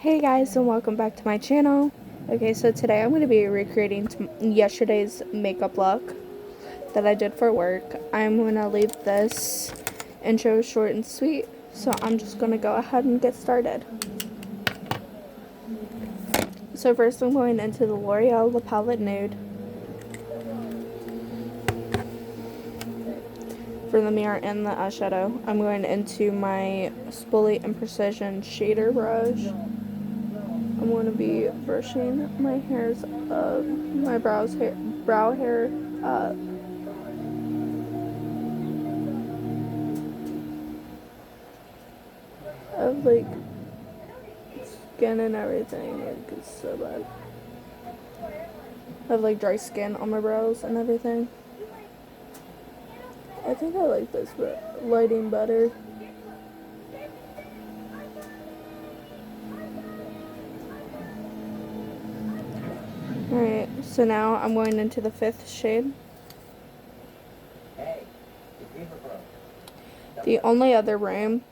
Hey guys, and welcome back to my channel. Okay, so today I'm going to be recreating yesterday's makeup look that I did for work. I'm going to leave this intro short and sweet, so I'm just going to go ahead and get started. So first I'm going into the L'Oreal La Palette Nude for the mirror and the eyeshadow. I'm going into my Spoolie and Precision shader brush. I'm going to be brushing my hairs up, my brow hair up. Of like skin and everything, like it's so bad. I have like dry skin on my brows and everything. I think I like this lighting better. Alright, so now I'm going into the 5th shade. The only other room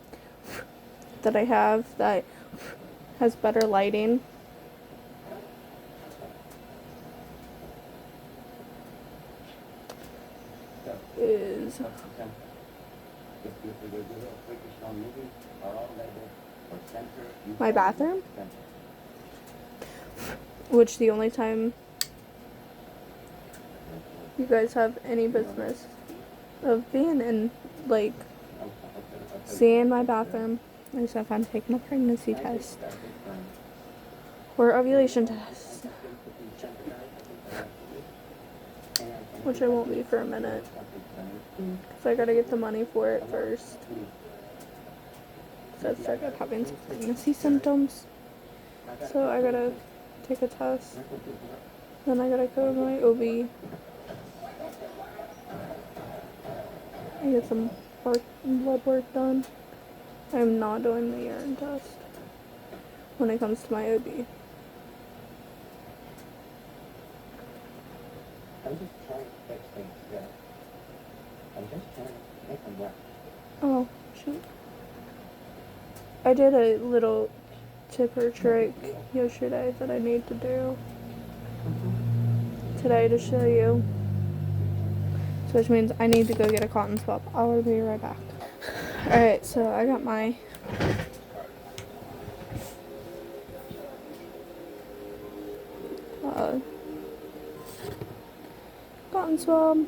that I have that has better lighting is my bathroom, which the only time you guys have any business of being in, like, seeing my bathroom is if I'm taking a pregnancy test or ovulation test, which I won't be for a minute because I gotta get the money for it first. So I started having some pregnancy symptoms, so I gotta take a test, then I gotta go to my OB and get some blood work done. I'm not doing the urine test when it comes to my OB. I'm just trying to fix things together. I'm just trying to make them work. Oh, shoot. I did a little tip or trick yesterday that I need to do today to show you. So which means I need to go get a cotton swab. I'll be right back. Alright, so I got my cotton swab.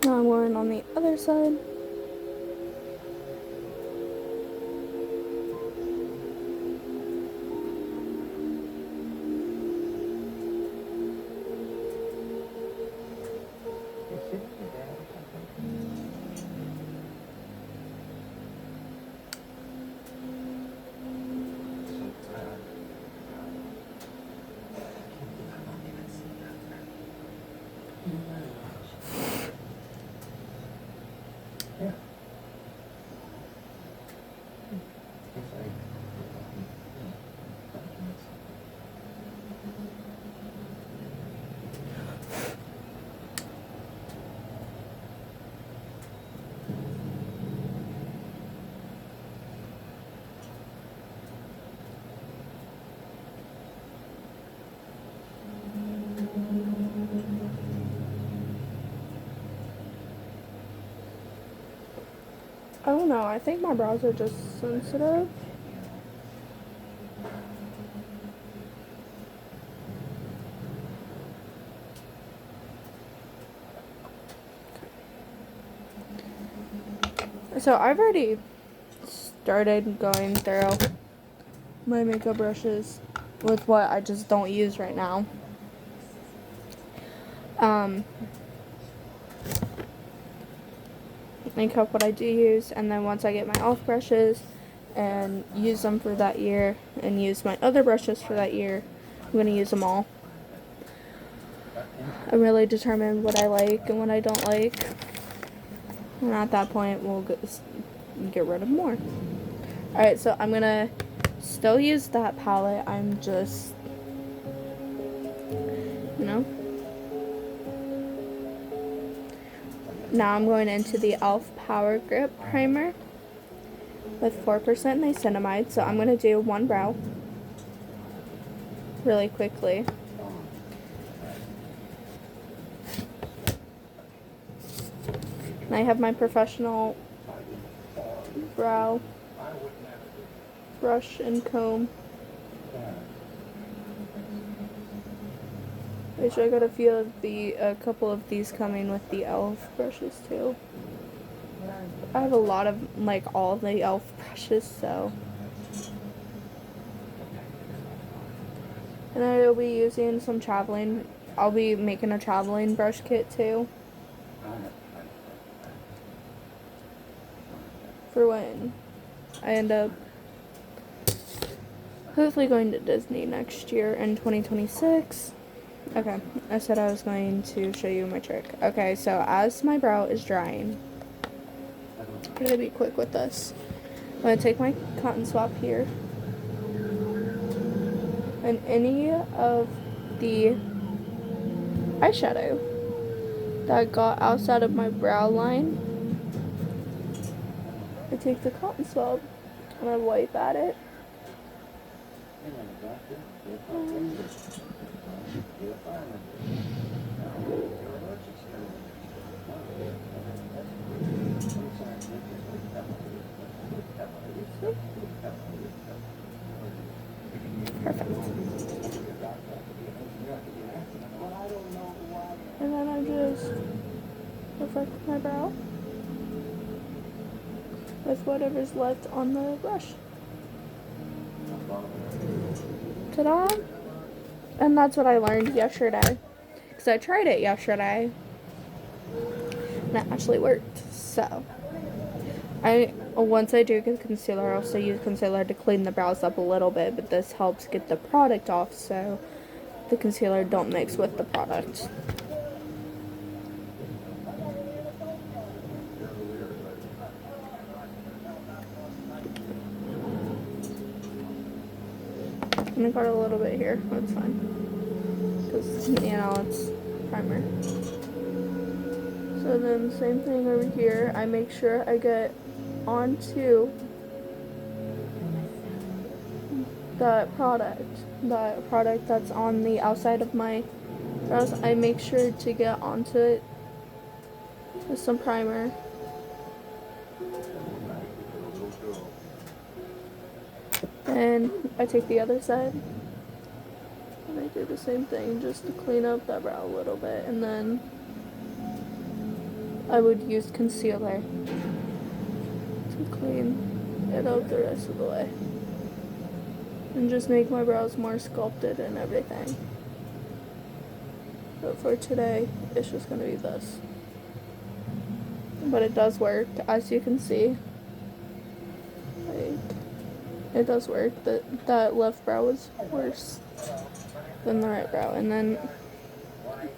Now I'm going on the other side. You're sitting there or something. Yeah. It's like I don't know, I think my brows are just sensitive. So I've already started going through my makeup brushes with what I just don't use right now. Makeup what I do use, and then once I get my e.l.f. brushes and use them for that year and use my other brushes for that year, I'm going to use them all. I really determine what I like and what I don't like, and at that point we'll get rid of more. Alright, so I'm going to still use that palette. I'm just, you know. Now I'm going into the e.l.f. Power Grip Primer. with 4% niacinamide. So I'm going to do one brow really quickly. And I have my professional brow brush and comb. Which I got a couple of these coming with the e.l.f. brushes too. I have a lot of, like, all of the e.l.f. brushes, so. And I'll be using some traveling. I'll be making a traveling brush kit too. For when I end up hopefully going to Disney next year in 2026. Okay, I said I was going to show you my trick. Okay, so as my brow is drying, I'm going to be quick with this. I'm going to take my cotton swab here, and any of the eyeshadow that got outside of my brow line, I take the cotton swab and I wipe at it. Perfect. And then I just perfect my brow with whatever's left on the brush. Ta-da! And that's what I learned yesterday. Because I tried it yesterday. And it actually worked. So, once I do get concealer, I also use concealer to clean the brows up a little bit. But this helps get the product off so the concealer don't mix with the product. And I got a little bit here. That's fine. Because, you know, it's primer. So then same thing over here. I make sure I get onto that product that's on the outside of my brows. I make sure to get onto it with some primer. And I take the other side and I do the same thing just to clean up that brow a little bit, and then I would use concealer to clean it up the rest of the way and just make my brows more sculpted and everything. But for today, it's just going to be this. But it does work, as you can see. Like, it does work. That left brow was worse than the right brow. And then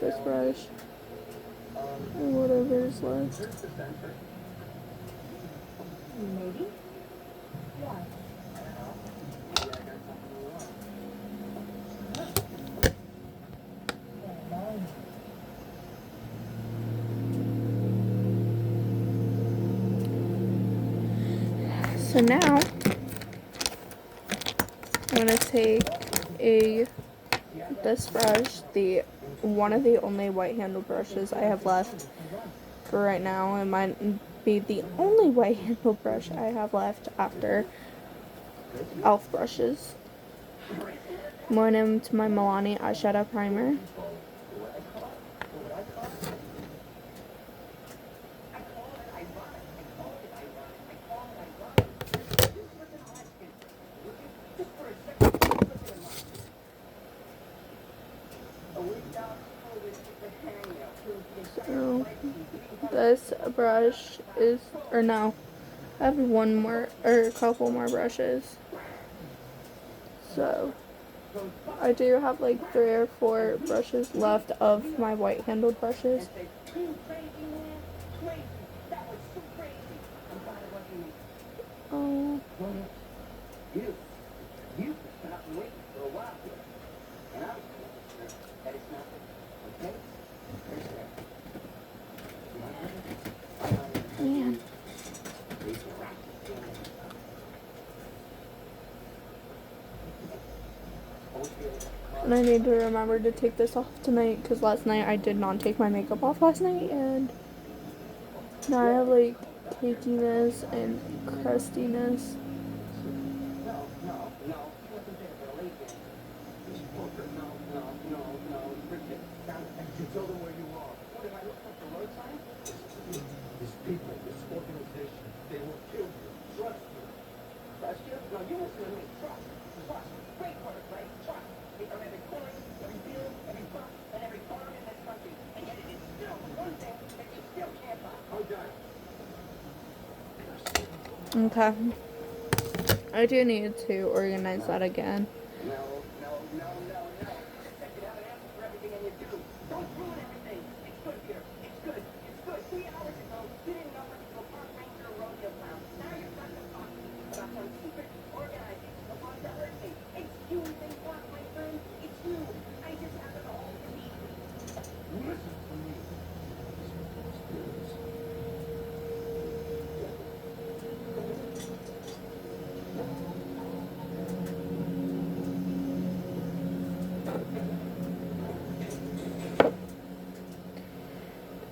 this brush and whatever is left. Maybe. Why? So now I'm gonna take this brush, one of the only white handle brushes I have left for right now. It might be the only white handle brush I have left after e.l.f. brushes. I'm going into my Milani eyeshadow primer. So this brush is, or no, I have one more, or a couple more brushes. So I do have like 3 or 4 brushes left of my white handled brushes. Oh. Man. And I need to remember to take this off tonight because last night I did not take my makeup off last night, and now I have like cakiness and crustiness. No, no, no. He wasn't there for the late game. This poker. No, no, no, no. Bridget, down there. You told him where you are. What, did I look up the road sign? These people, this organization, they will kill you. Trust me. Trust you? No, you listen to me. Trust. Trust. Great word, right? Trust. It's on every coin, every bill, every buck, and every farm in this country. And yet it is still the one thing that you still can't buy. Okay. Okay. I do need to organize that again. No, no, no, no, no. That you have an answer for everything and you do. Don't ruin everything. It's good here. It's good. It's good. 3 hours ago, you didn't know what to go park ranger or rodeo clown. Now you're trying to talk about some secret organizing of what to hurt me. It's you they want, my friend. It's you. I just happen to hold the key. Listen to me.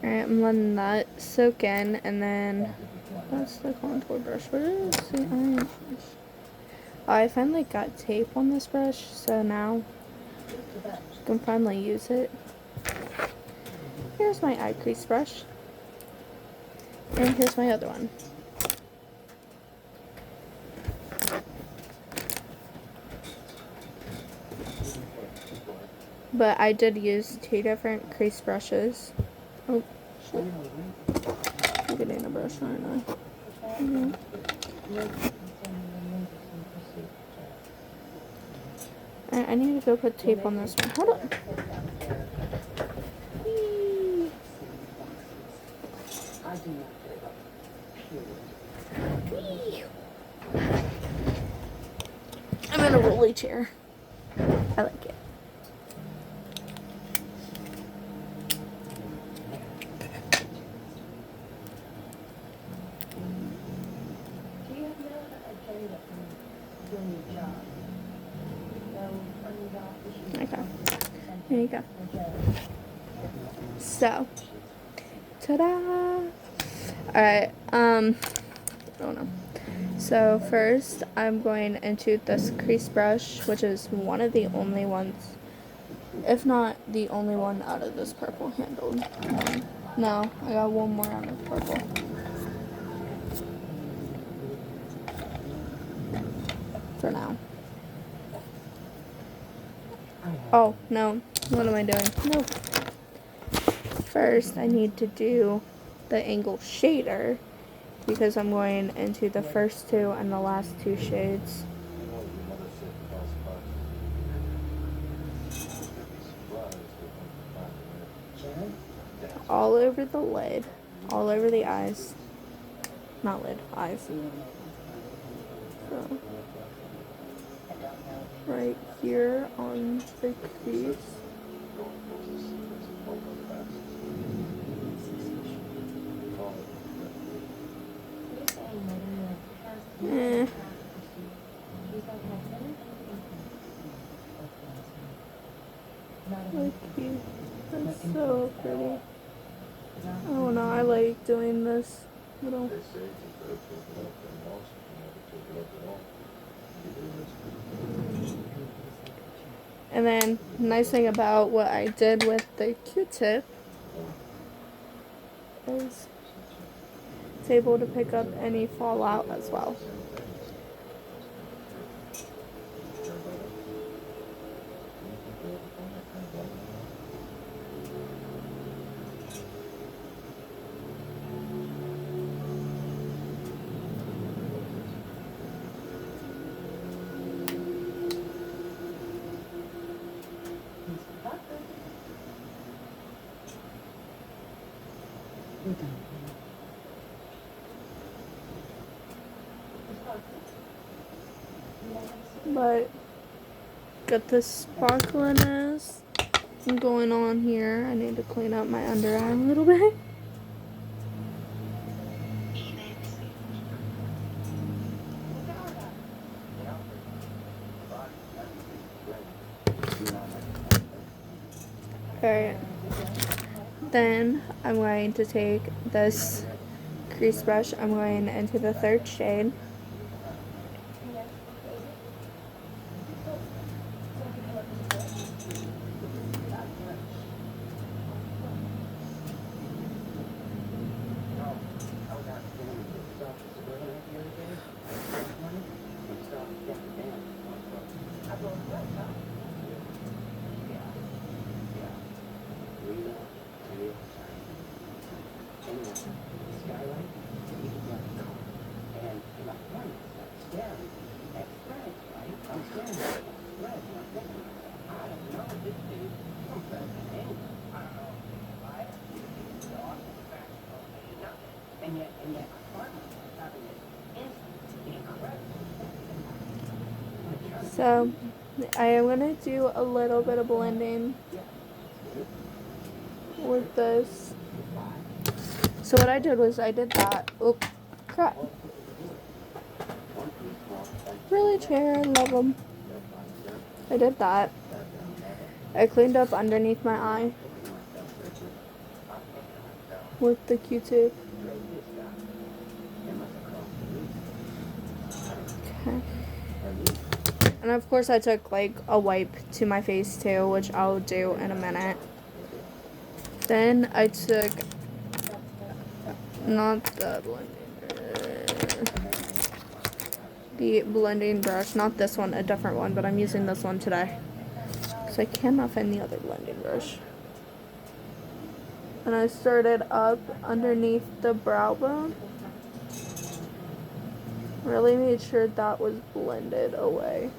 Alright, I'm letting that soak in, and then that's the contour brush. What is the iron brush? Oh, I finally got tape on this brush, so now I can finally use it. Here's my eye crease brush, and here's my other one. But I did use 2 different crease brushes. Oh, shit. I'm getting a brush, aren't I? Mm-hmm. I need to go put tape on this one. Hold on. Whee! Whee! I'm in a rolly chair. I like it. Do you have no agenda for doing your job? No unresolved issues? Okay. There you go. So, ta-da! Alright, oh no. So first, I'm going into this crease brush, which is one of the only ones, if not the only one out of this purple handled. No, I got one more out of purple. For now. Oh, no. What am I doing? Nope. First, I need to do the angle shader because I'm going into the first 2 and the last 2 shades. All over the lid. All over the eyes. Not lid, eyes. So, right here on the crease. Look cute. That's so pretty. Oh no, I like doing this little. And then, nice thing about what I did with the Q-tip is it's able to pick up any fallout as well. But got this sparkliness going on here. I need to clean up my under eye a little bit. Alright. Then I'm going to take this crease brush. I'm going into the third shade. So I am going to do a little bit of blending with this. So what I did was I did that. Oop, crap. Really, chair, I love them. I did that. I cleaned up underneath my eye with the Q-tip. Okay. And of course I took like a wipe to my face too, which I'll do in a minute. Then I took, not the blending brush, not this one, a different one, but I'm using this one today. Because I cannot find the other blending brush. And I started up underneath the brow bone. Really made sure that was blended away.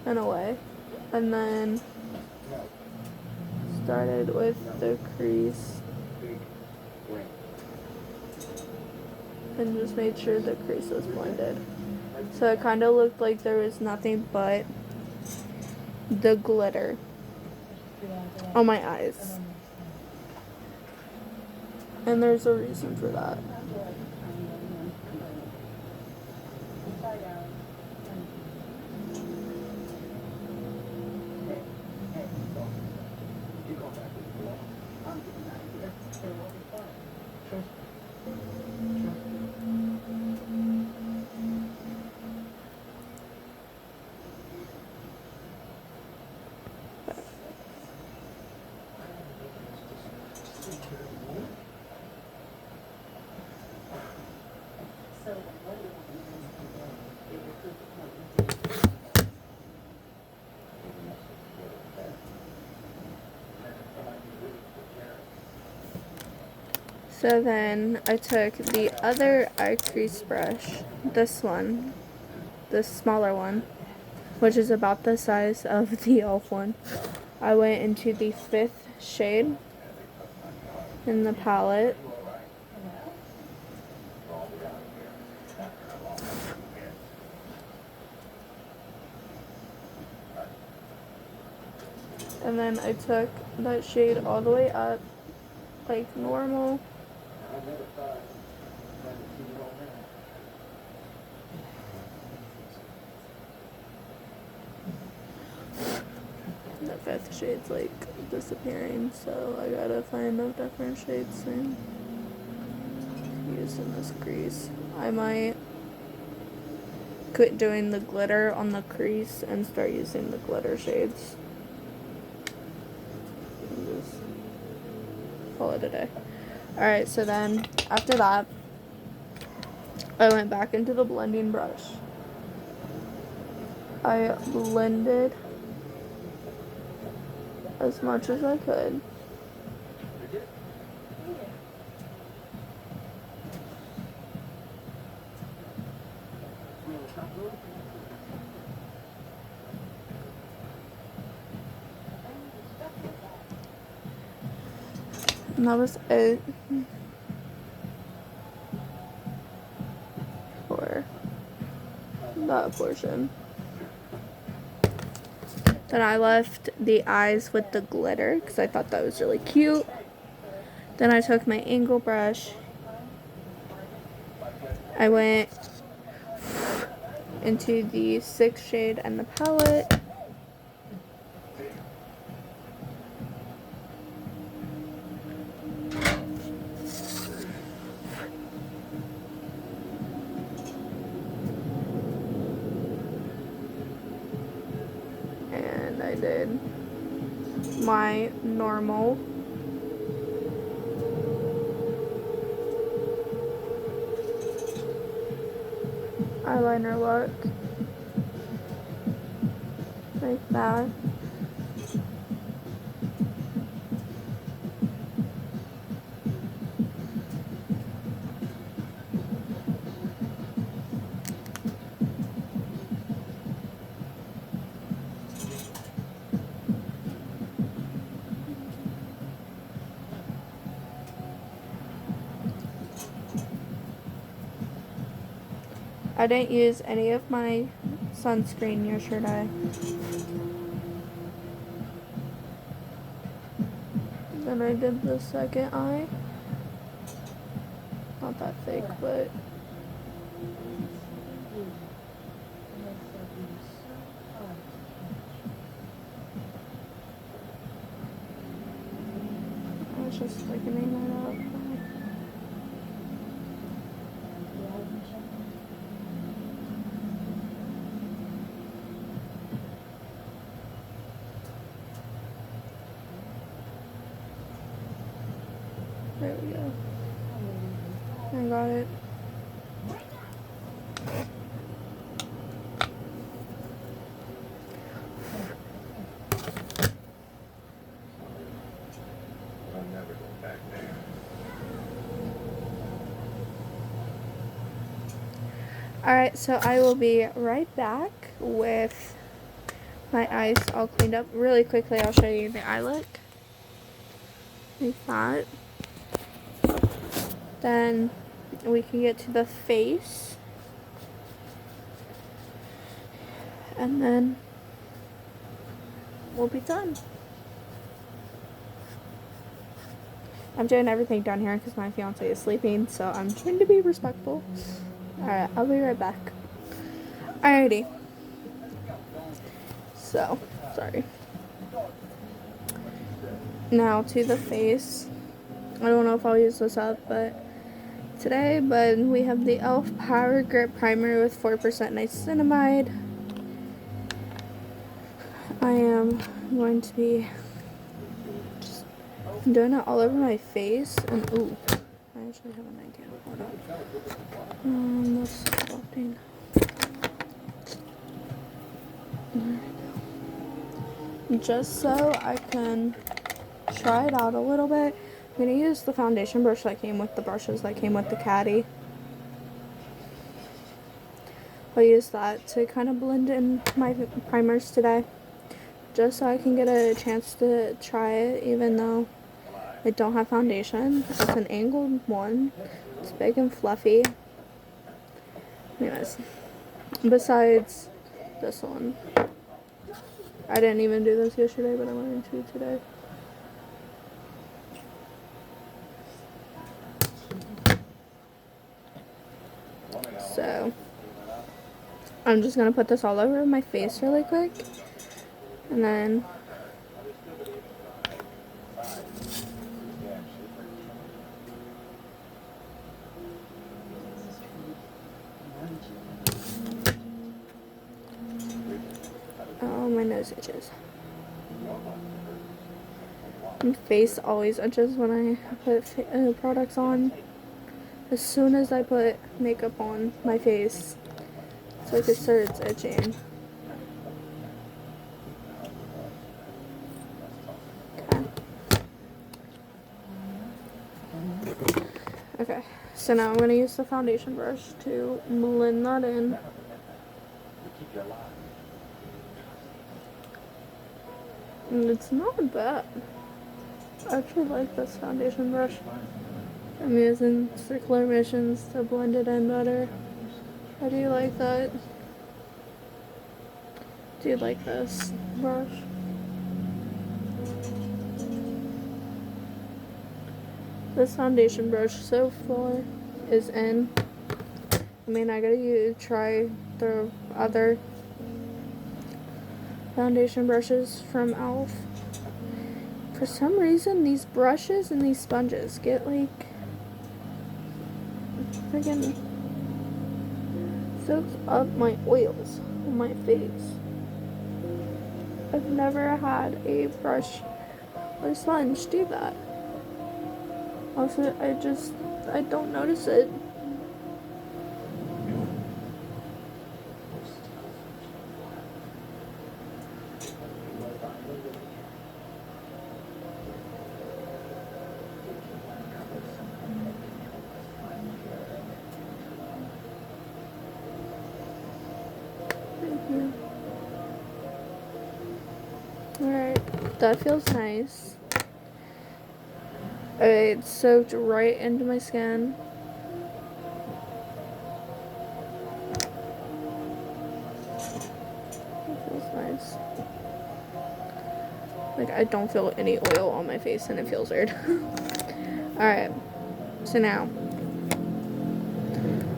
And away. And then started with the crease. And just made sure the crease was blended. So it kind of looked like there was nothing but the glitter on my eyes. And there's a reason for that. So then I took the other eye crease brush, this one, this smaller one, which is about the size of the e.l.f. one. I went into the 5th shade in the palette. And then I took that shade all the way up, like normal. The 5th shade's like disappearing, so I gotta find a different shade soon. Using this crease. I might quit doing the glitter on the crease and start using the glitter shades. And just call it a day. Alright, so then after that, I went back into the blending brush. I blended as much as I could. And that was it for that portion. Then I left the eyes with the glitter because I thought that was really cute. Then I took my angle brush. I went into the 6th shade and the palette. and I did my normal eyeliner look like that. I didn't use any of my sunscreen yesterday. Then I did the second eye. Not that thick, but I was just thickening it up. There we go. I got it. I'll never go back there. Alright, so I will be right back with my eyes all cleaned up. Really quickly, I'll show you the eye look. Like that. Then we can get to the face. And then we'll be done. I'm doing everything down here because my fiance is sleeping, so I'm trying to be respectful. Alright, I'll be right back. Alrighty. So, sorry. Now to the face. I don't know if I'll use this up, but we have the e.l.f. Power Grip Primer with 4% niacinamide. I am going to be just doing it all over my face, and ooh, I actually have an idea. Hold on. That's selecting. Just so I can try it out a little bit, I'm going to use the foundation brush that came with the brushes that came with the caddy. I'll use that to kind of blend in my primers today, just so I can get a chance to try it even though I don't have foundation. It's an angled one. It's big and fluffy. Anyways, besides this one. I didn't even do this yesterday, but I'm going to today. So, I'm just going to put this all over my face really quick. And then oh, my nose itches. My face always itches when I put products on. As soon as I put makeup on my face, it's like it starts itching. Okay, so now I'm going to use the foundation brush to blend that in. And it's not bad. I actually like this foundation brush. I'm using circular motions to blend it in better. I do like that. Do you like this brush? This foundation brush so far is in. I mean, I gotta try the other foundation brushes from e.l.f. For some reason, these brushes and these sponges get like friggin' soaks up my oils on my face. I've never had a brush or sponge do that. Also, I don't notice it. Thank you. Alright, that feels nice. Alright, it's soaked right into my skin. That feels nice. Like, I don't feel any oil on my face and it feels weird. Alright, so now,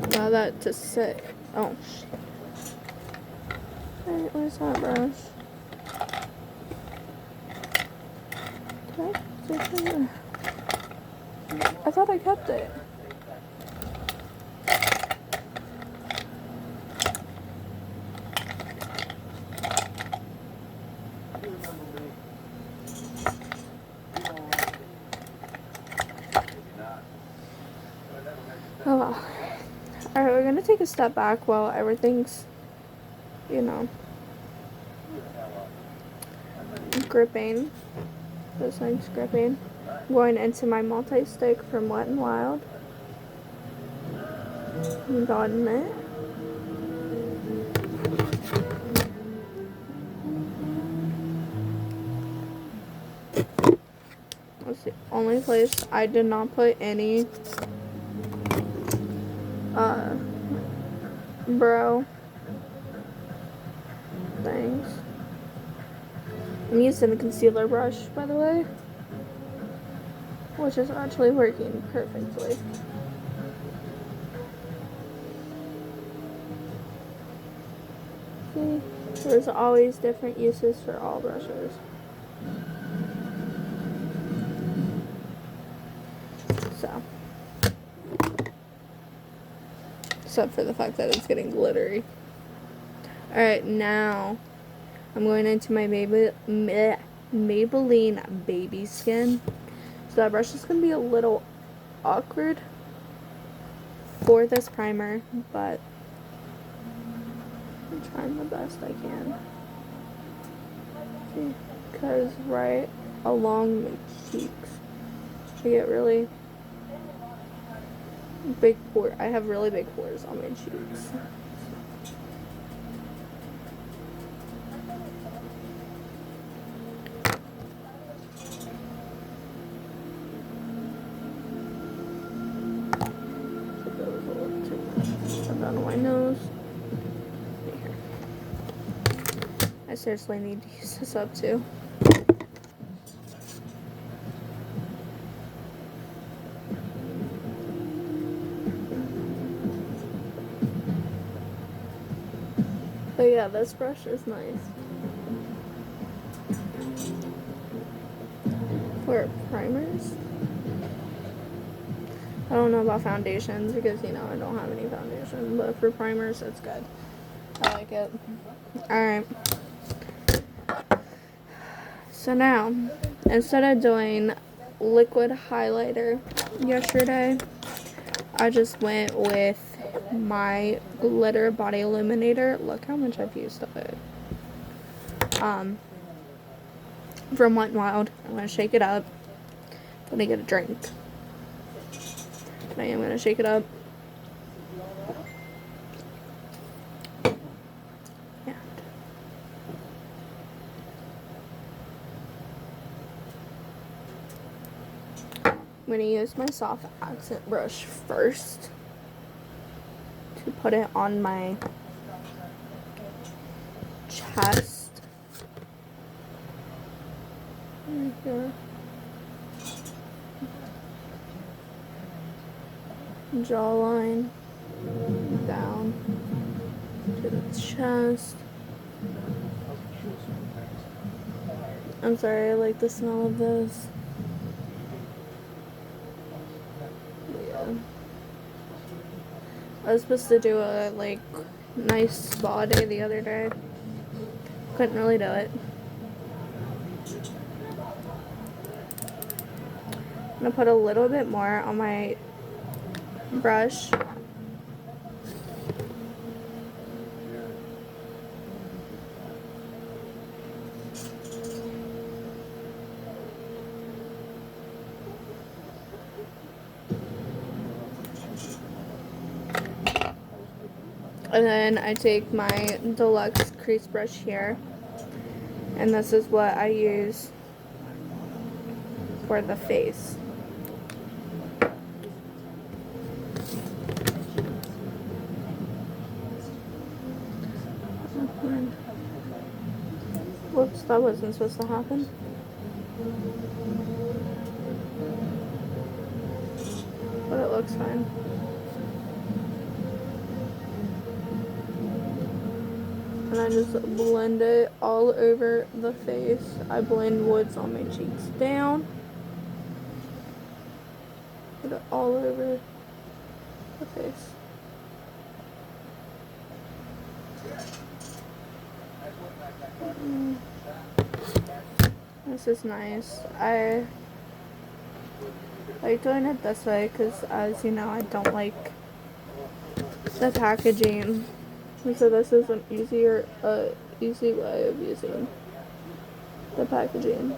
allow that to sit. Oh, shit. Alright, where's that brush? I thought I kept it. Oh well. Alright, we're gonna take a step back while everything's, you know, gripping. This thing's gripping. I'm going into my multi-stick from Wet n Wild. Gotten it. That's the only place I did not put any brow things. I'm using a concealer brush, by the way, which is actually working perfectly. See, there's always different uses for all brushes. So, except for the fact that it's getting glittery. Alright, now I'm going into my Maybelline Baby Skin. So that brush is going to be a little awkward for this primer, but I'm trying the best I can. See, because right along my cheeks, I get really big pores. I have really big pores on my cheeks. On my nose. Here. I seriously need to use this up too. But yeah, this brush is nice. For primers, I don't know about foundations because, you know, I don't have any foundation, but for primers, it's good. I like it. Alright. So now, instead of doing liquid highlighter yesterday, I just went with my glitter body illuminator. Look how much I've used of it. From Wet n Wild. I'm going to shake it up. I'm going to get a drink. I am going to shake it up. Yeah. I'm going to use my soft accent brush first to put it on my chest. Right here. Jawline down to the chest. I'm sorry, I like the smell of this. Yeah. I was supposed to do a nice spa day the other day. Couldn't really do it. I'm gonna put a little bit more on my brush. And then I take my Deluxe crease brush here, and this is what I use for the face. Whoops, that wasn't supposed to happen. But it looks fine. And I just blend it all over the face. I blend woods on my cheeks down. Put it all over the face. This is nice. I like doing it this way because, as you know, I don't like the packaging. So this is an easy way of using the packaging.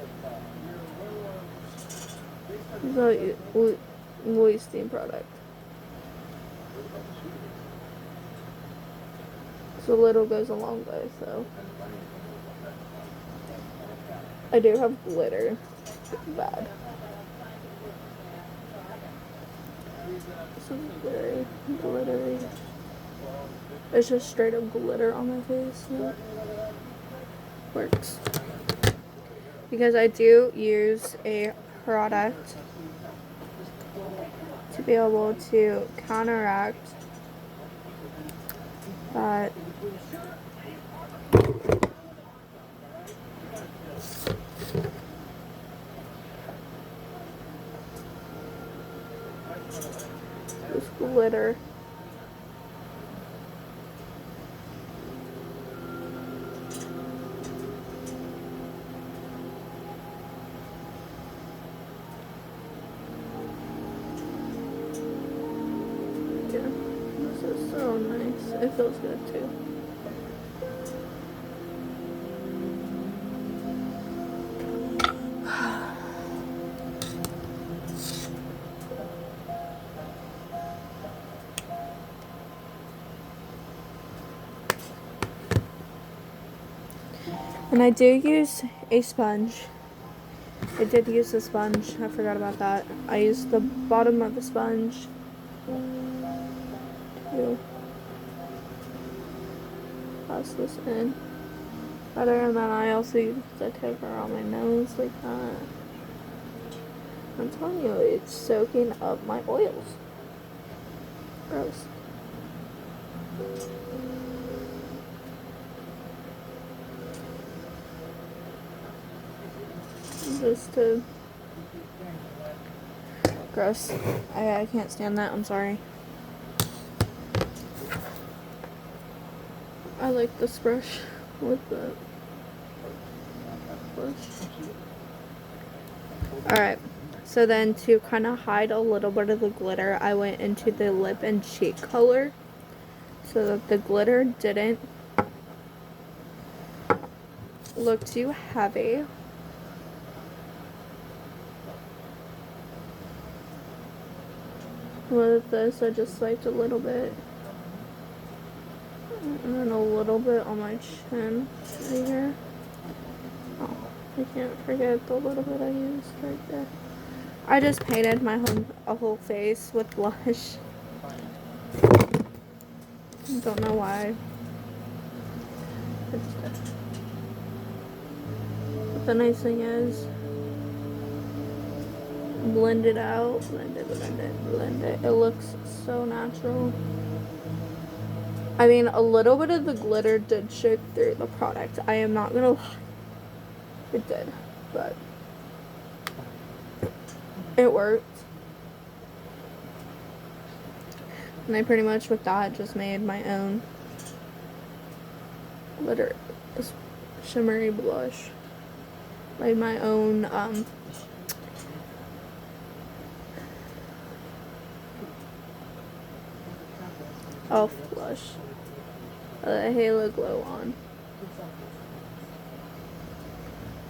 The moisting product. So little goes a long way. So I do have glitter. Bad. This is glittery. It's just straight up glitter on my face. So works. Because I do use a product to be able to counteract that this glitter. Yeah, this is so nice. It feels good too. And I do use a sponge. I did use the sponge. I forgot about that. I used the bottom of the sponge to pass this in. Other than that, I also use the tip around my nose like that. I'm telling you, it's soaking up my oils. Gross. Just to gross. I can't stand that. I'm sorry. I like this brush with the brush. Alright, so then to kind of hide a little bit of the glitter, I went into the lip and cheek color so that the glitter didn't look too heavy. With this, I just swiped a little bit. And then a little bit on my chin right here. Oh, I can't forget the little bit I used right there. I just painted my whole face with blush. Don't know why. I just did. But the nice thing is, blend it out, blend it. It looks so natural. I mean, a little bit of the glitter did show through the product. I am not gonna lie. It did, but it worked. And I pretty much with that just made my own glitter shimmery blush. like my own elf blush, Halo Glow On.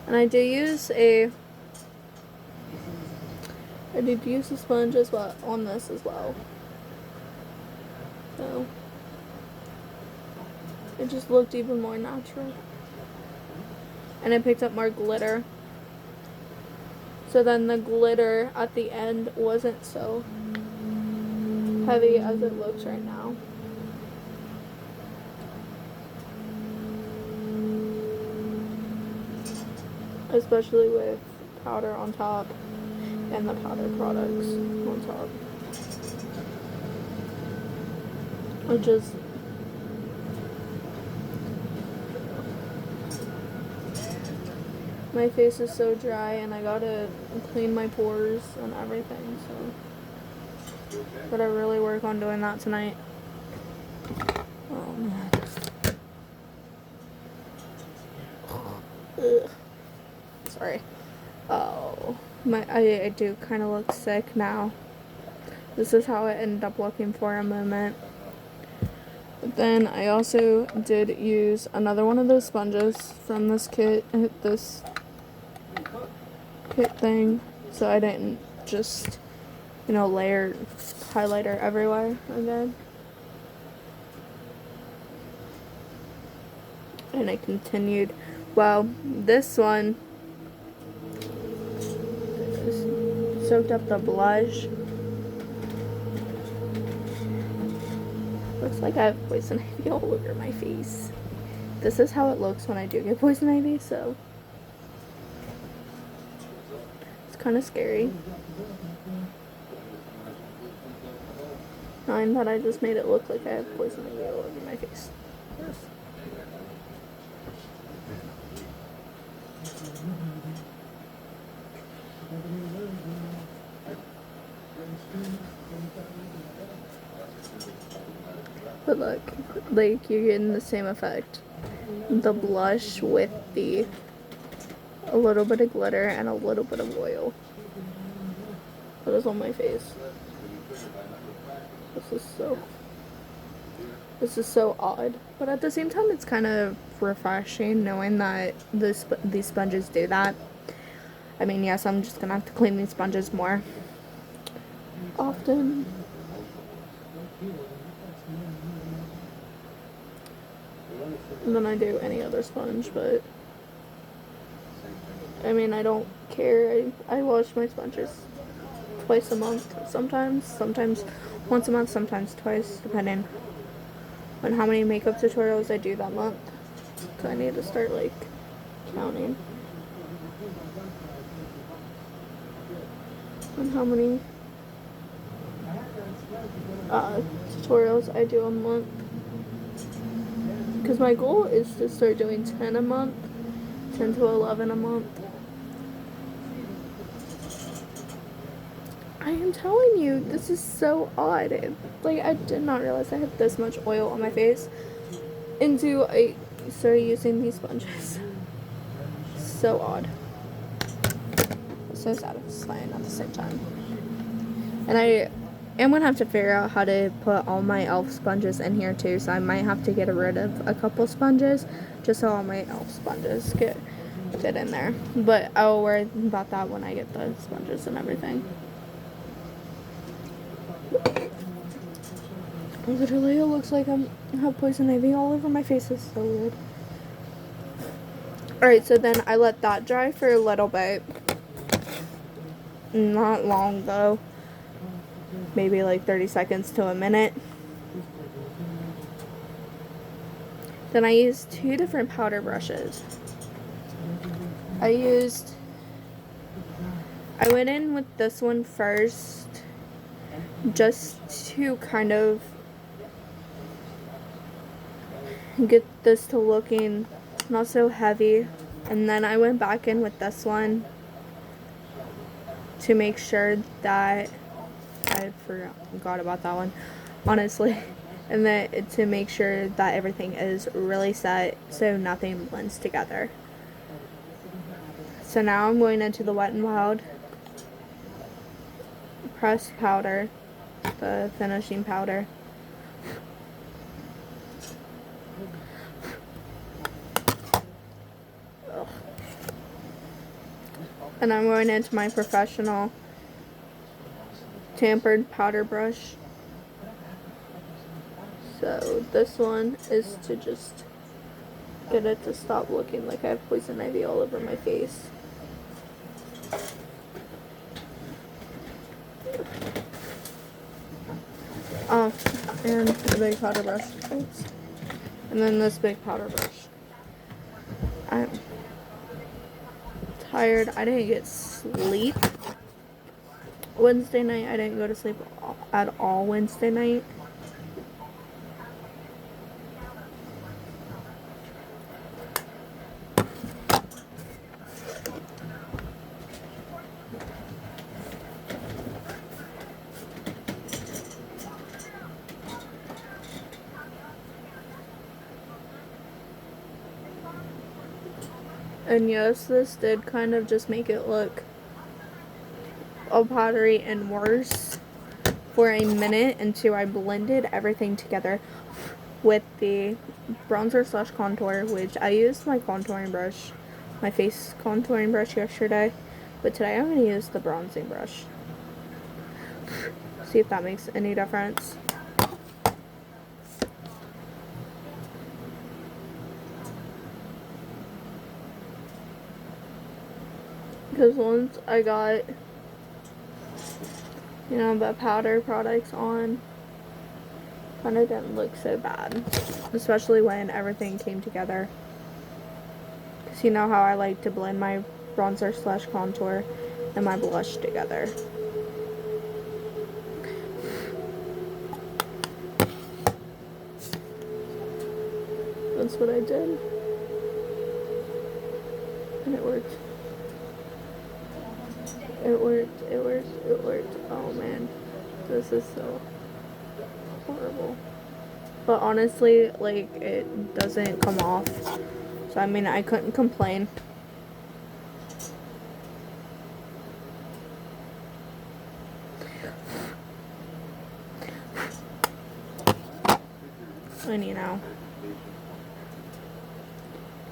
And I did use a sponge as well on this as well. So it just looked even more natural. And I picked up more glitter. So then the glitter at the end wasn't so heavy as it looks right now. Especially with powder on top and the powder products on top. Which is my face is so dry and I gotta clean my pores and everything, so gotta really work on doing that tonight. Oh man. Ugh. Sorry. Oh, I do kind of look sick now. This is how it ended up looking for a moment. But then I also did use another one of those sponges from this kit thing, so I didn't just, layer highlighter everywhere again. And I continued. Well, this one soaked up the blush. Looks like I have poison ivy all over my face. This is how it looks when I do get poison ivy, so it's kind of scary. Knowing that I just made it look like I have poison ivy all over my face. Yes. But look, like you're getting the same effect. The blush with a little bit of glitter and a little bit of oil. That is on my face. This is so odd. But at the same time, it's kind of refreshing knowing that these sponges do that. I mean, yes, I'm just gonna have to clean these sponges more often. Than I do any other sponge, but I mean, I don't care. I wash my sponges twice a month, sometimes once a month, sometimes twice, depending on how many makeup tutorials I do that month. So I need to start like counting on how many tutorials I do a month. Because my goal is to start doing 10 a month, 10 to 11 a month. I am telling you, this is so odd. Like, I did not realize I had this much oil on my face until I started using these sponges. So odd. So satisfying at the same time. And I am going to have to figure out how to put all my elf sponges in here too, so I might have to get rid of a couple sponges just so all my elf sponges get fit in there. But I'll worry about that when I get the sponges and everything. Literally, it looks like I have poison ivy all over my face. It's so weird. Alright, so then I let that dry for a little bit. Not long though. Maybe like 30 seconds to a minute. Then I used two different powder brushes. I went in with this one first, just to kind of get this to looking not so heavy, and then I went back in with this one to make sure that I forgot about that one, honestly, and then to make sure that everything is really set so nothing blends together. So now I'm going into the Wet n Wild pressed powder, the finishing powder. Ugh. And I'm going into my professional tampered powder brush. So this one is to just get it to stop looking like I have poison ivy all over my face. Oh, and a big powder brush. Oops. And then this big powder brush. I'm tired. I didn't get sleep Wednesday night. I didn't go to sleep at all Wednesday night. And yes, this did kind of just make it look all powdery and worse for a minute until I blended everything together with the bronzer slash contour, which I used my contouring brush, my face contouring brush yesterday, but today I'm going to use the bronzing brush. See if that makes any difference. Because once I got, you know, the powder products on, kind of didn't look so bad. Especially when everything came together. Because you know how I like to blend my bronzer slash contour and my blush together. That's what I did. And it worked. It worked, it worked, it worked. Oh man, this is so horrible. But honestly, like, it doesn't come off. So I mean, I couldn't complain. And you know,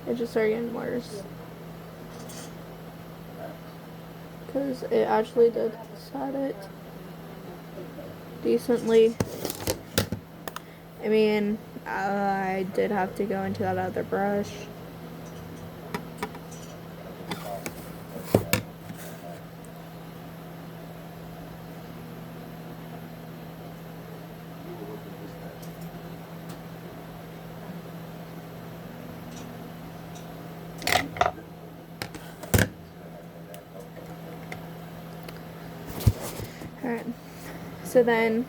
it just started getting worse. Because it actually did set it decently. I mean, I did have to go into that other brush. Alright, so then,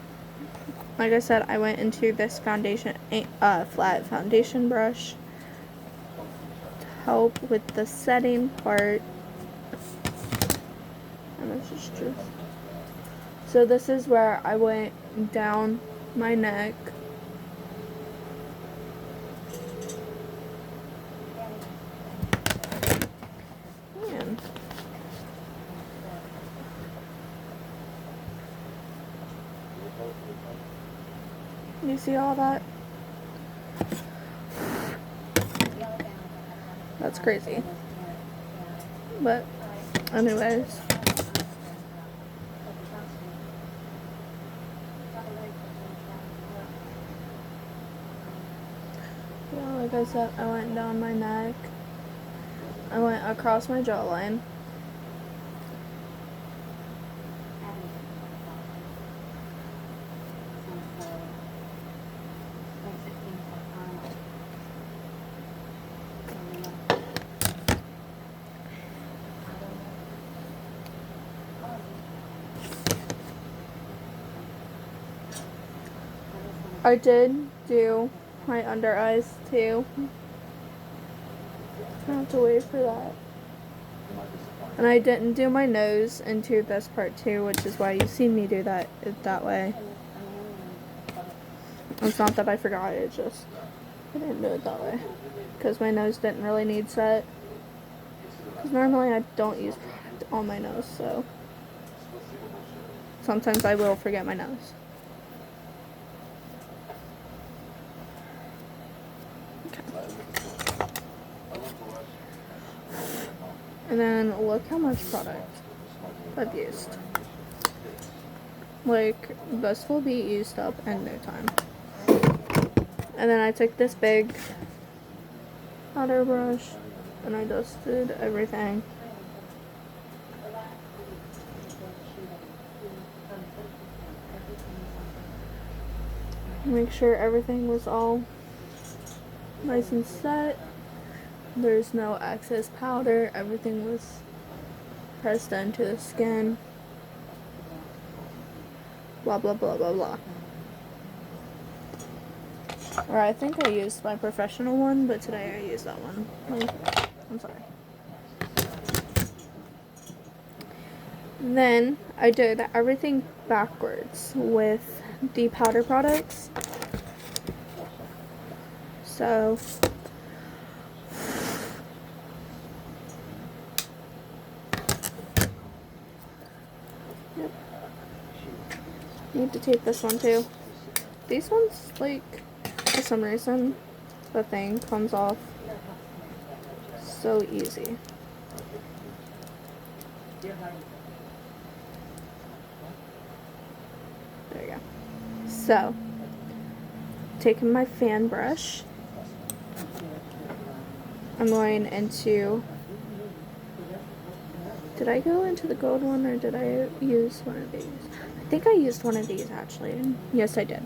like I said, I went into this foundation, flat foundation brush to help with the setting part. And this is true. So this is where I went down my neck. Man. You see all that? That's crazy. But anyways. Yeah, like I said, I went down my neck. I went across my jawline. I did do my under eyes too. I have to wait for that. And I didn't do my nose into this part too, which is why you see me do that way. It's not that I forgot, it just I didn't do it that way because my nose didn't really need set. Because normally I don't use product on my nose, so sometimes I will forget my nose. Okay. And then look how much product I've used. Like, this will be used up in no time. And then I took this big powder brush and I dusted everything. Make sure everything was all nice and set. There's no excess powder. Everything was pressed into the skin. Blah, blah, blah, blah, blah. Or I think I used my professional one, but today I used that one. I'm sorry. Then I did everything backwards with the powder products. So yep. Need to take this one too. These ones, like, for some reason, the thing comes off so easy. There you go. So, taking my fan brush, I'm going into, did I go into the gold one or did I use one of these? I think I used one of these actually. Yes, I did.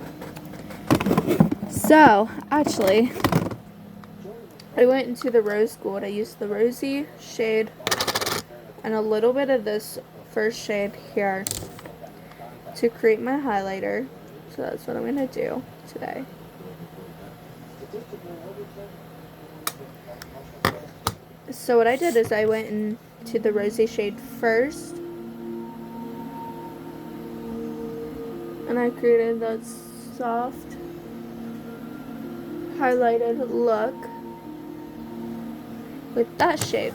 So, actually, I went into the rose gold. I used the rosy shade and a little bit of this first shade here to create my highlighter. So that's what I'm going to do today. So what I did is I went into the rosy shade first. And I created that soft highlighted look with that shade.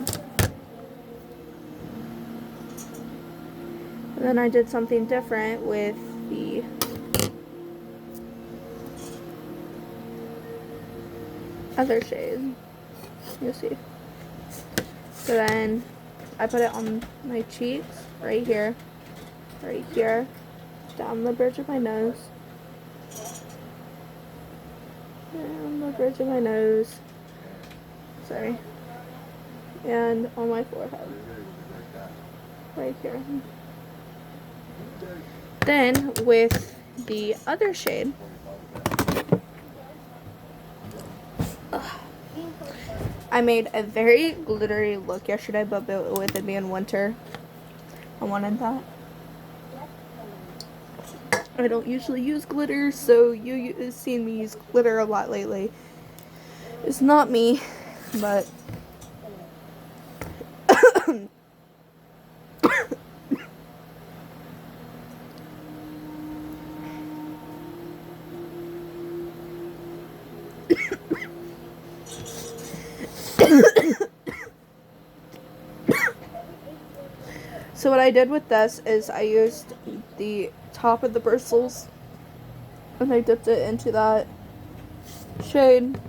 And then I did something different with the other shade. You'll see. So then I put it on my cheeks, right here, down the bridge of my nose, down the bridge of my nose, sorry, and on my forehead, right here. Then with the other shade, I made a very glittery look yesterday, but with it being winter, I wanted that. I don't usually use glitter, so you've seen me use glitter a lot lately. It's not me, but so what I did with this is I used the top of the bristles and I dipped it into that shade,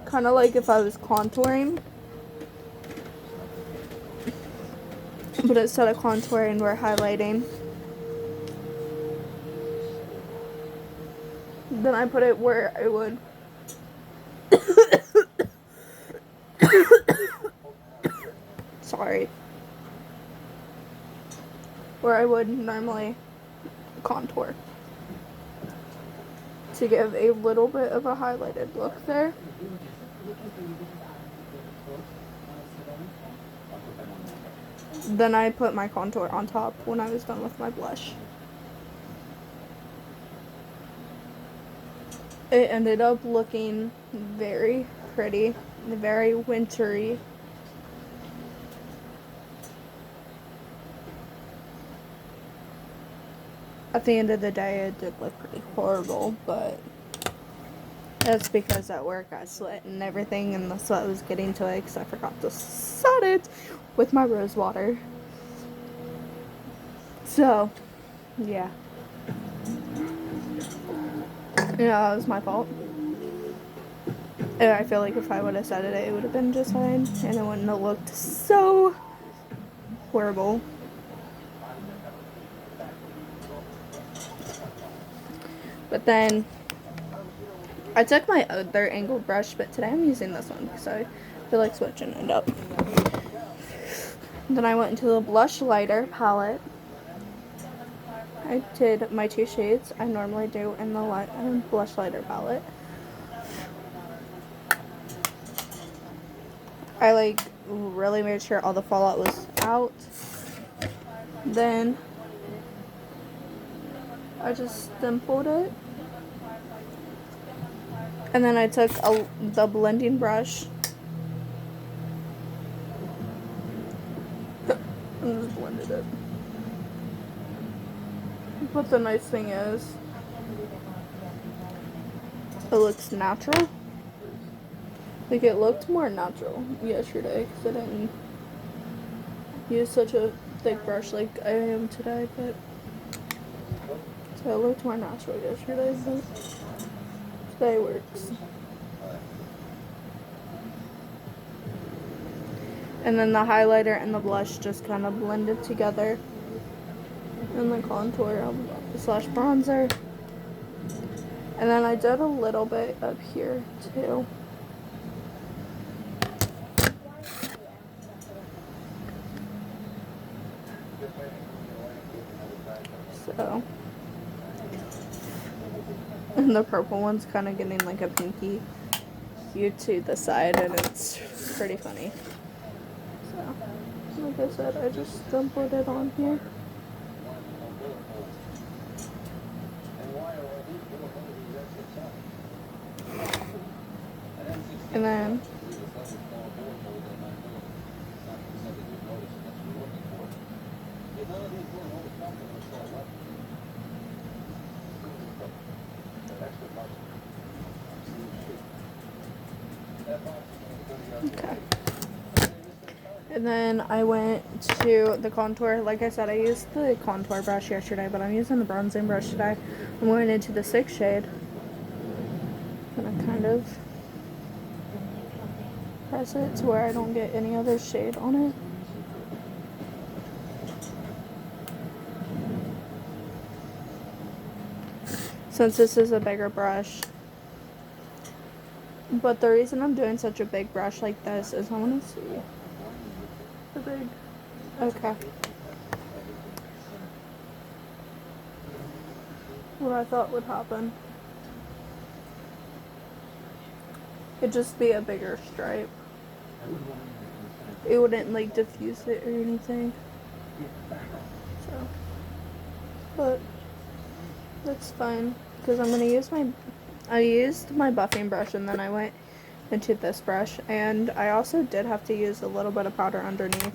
kind of like if I was contouring, but instead of contouring we're highlighting. Then I put it where I would sorry, where I would normally contour to give a little bit of a highlighted look there. Then I put my contour on top when I was done with my blush. It ended up looking very pretty, very wintry. At the end of the day, it did look pretty horrible, but That's because at work I sweat and everything, and the sweat was getting to it because I forgot to set it with my rose water. So, yeah. That was my fault. And I feel like if I would have said it, it would have been just fine, and it wouldn't have looked so horrible. But then I took my other angled brush, but today I'm using this one because I feel like switching it up. Then I went into the blush lighter palette. I did my 2 shades I normally do in the blush lighter palette. I like really made sure all the fallout was out. Then I just dimpled it. And then I took the blending brush and just blended it. But the nice thing is, it looks natural. Like, it looked more natural yesterday because I didn't use such a thick brush like I am today, but so it looked more natural yesterday, but today works. And then the highlighter and the blush just kind of blended together. And the contour slash bronzer. And then I did a little bit up here too. So, and the purple one's kind of getting like a pinky hue to the side, and it's pretty funny. So, like I said, I just dimpled it on here. And then okay. And then I went to the contour. Like I said, I used the contour brush yesterday, but I'm using the bronzing brush today. I'm going into the 6th shade. And I kind of press it to where I don't get any other shade on it. Since this is a bigger brush. But the reason I'm doing such a big brush like this is I want to see the big. Okay. What I thought would happen. It'd just be a bigger stripe. It wouldn't like diffuse it or anything. So, but that's fine because I'm gonna use I used my buffing brush and then I went into this brush, and I also did have to use a little bit of powder underneath.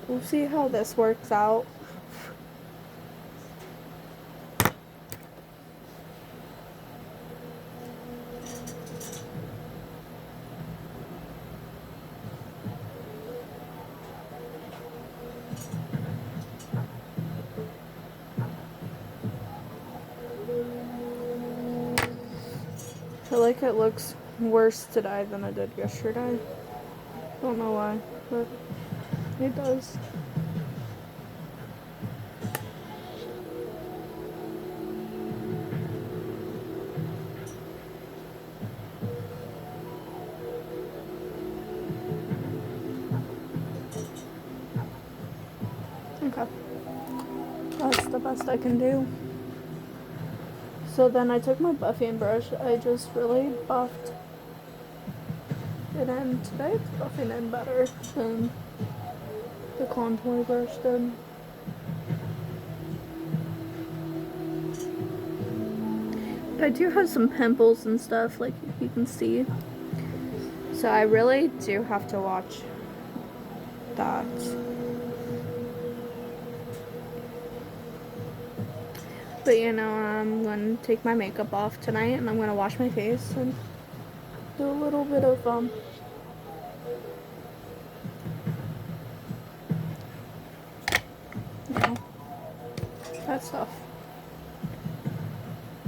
We'll see how this works out. I feel like it looks worse today than it did yesterday. Don't know why, but it does. Okay. That's the best I can do. So then I took my buffing brush. I just really buffed it in. Today it's buffing in better than the contour brush did. But I do have some pimples and stuff, like you can see. So I really do have to watch that. But you know, I'm going to take my makeup off tonight and I'm going to wash my face and do a little bit of, you know, that stuff.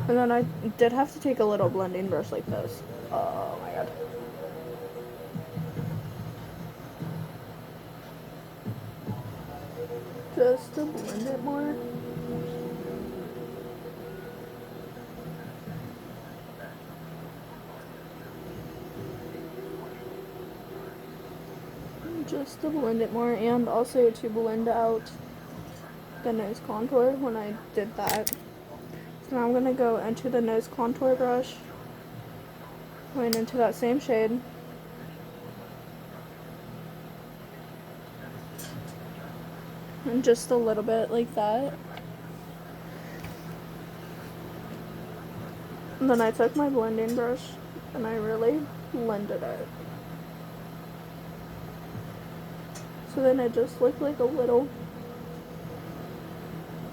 And then I did have to take a little blending brush like this. Oh my god. Just to blend it more. Just to blend it more, and also to blend out the nose contour when I did that. So now I'm going to go into the nose contour brush, going into that same shade. And just a little bit like that. And then I took my blending brush and I really blended it. So then it just looked like a little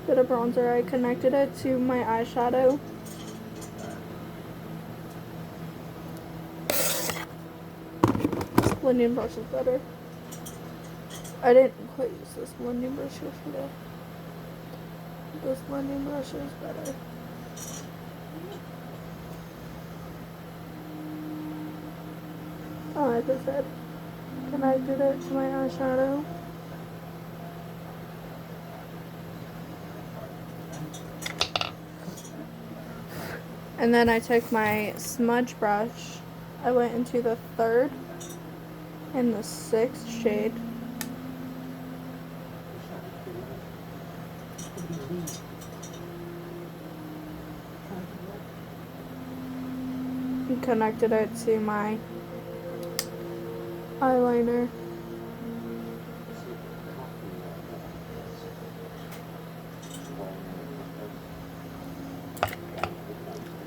bit of bronzer. I connected it to my eyeshadow. This blending brush is better. I didn't quite use this blending brush yesterday. This blending brush is better. Oh, like I said, connected it to my eyeshadow. And then I took my smudge brush. I went into the 3rd and the 6th shade. And connected it to my eyeliner.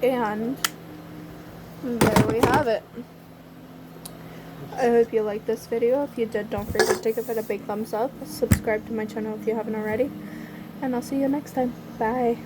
And there we have it. I hope you liked this video. If you did, don't forget to give it a big thumbs up. Subscribe to my channel if you haven't already. And I'll see you next time. Bye.